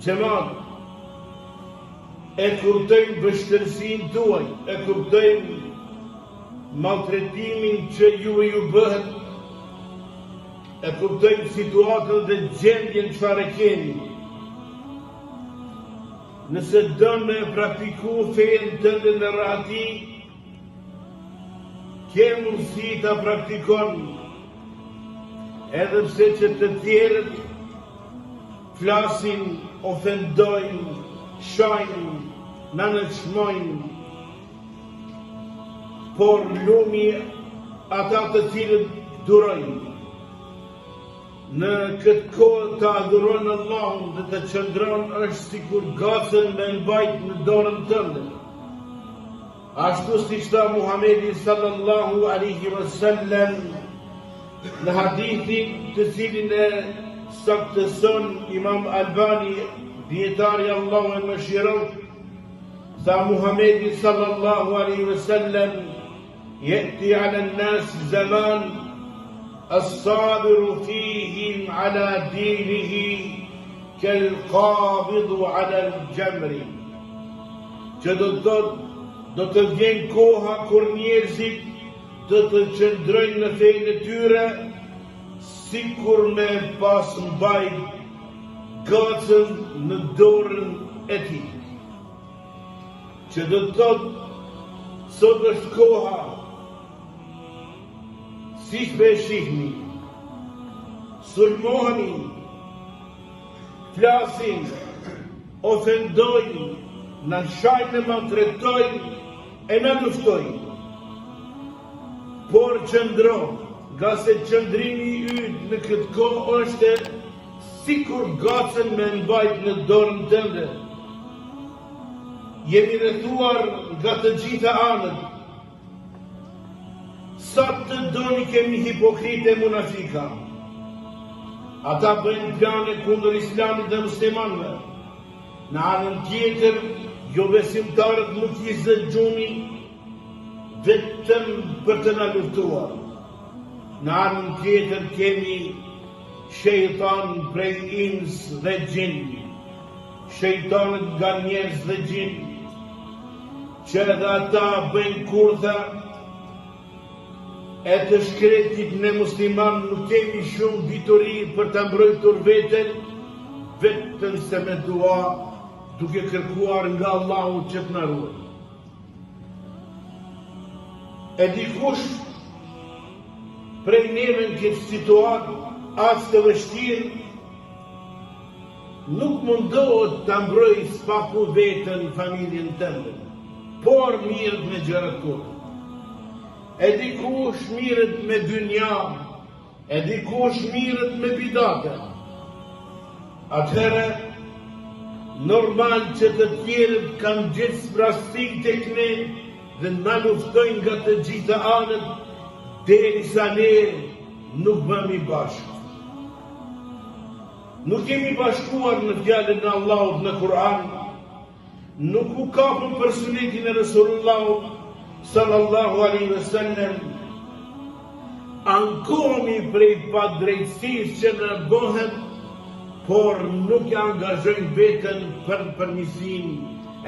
Xhamat, e kuptojmë vështirësinë tuaj, e kuptojmë maltretimin që ju bëhet, e kuptojmë situatën dhe gjendjen çfarë keni. Nëse dënë me praktiku fejnë tënde në rahati, ke mundësi ta praktikon, edhe pse që të tjerët flasin, ofendojnë, shajnë, nënçmojnë, por lumi ata të cilët durojnë. Në këtë kohë të adhuron Allahun dhe të qëndron është sikur gacën me mbajt në dorën tënde. Ashtu siç tha Muhamedi sallallahu alaihi wasallam në hadithin të cilin e saktëson Imam Albani, dietari Allahu e mëshiroft, tha Muhamedi sallallahu alaihi wasallam: "Ya'ti 'ala an-nas zaman الصابر فيهم على دينه كالقابض على الجمر." Që do të vjen koha kur njerëzit do të qëndrojnë në fejnë e tyre sikur me pas mbajt gacën në dorën e tij. Që do të thotë, sot është koha, si shpe shihni, sulmoheni, flasin, ofendojnë, në shajnë e maltretojnë, e në luftojnë. Por qëndro, nga se qëndrimi yt në këtë kohë është sikur gacën me mbajt në dorën tënde. Jemi rrethuar nga të gjitha anët. Sa të doni kemi hipokrite e munafika. Ata bëjnë plane kundër Islamit dhe muslimanëve. Në anën tjetër, jo besimtarët nuk i zëgjumi vetëm për të na luftuar. Në anën tjetër kemi shejtan prej ins dhe gjin, shejtanët nga njerëz dhe gjin, që edhe ata bëjnë kurtha. E të shkretit në musliman nuk kemi shumë ditori për të mbrojtur veten, vetëm se me dua, duke kërkuar nga Allahu që të na ruaj. E dikush prej neve në këtë situatë as të vështirë nuk mundohet të mbrojë s'paku veten familjen tënde, por mirët me gjërat kurrë. E dikush mirët me dynja, e dikush mirët me bidate. Atëherë, normal që të tjerët kanë gjithë sprastik të ne dhe na luftojnë nga të gjitha anët, derisa ne nuk bëmi bashkë. Nuk jemi bashkuar në fjalën e Allahut në Kur'an, nuk u kapëm për sunetin e Resulullahu sallallahu alaihi wasallam, ankohemi prej padrejtësisë që në bëhet, por nuk e angazhojnë veten për përmirësinë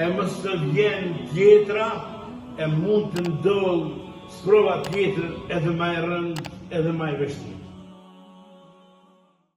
e mos të vjen tjetra, e mund të ndodhë sprova tjetër edhe më e rëndë edhe më e vështirë.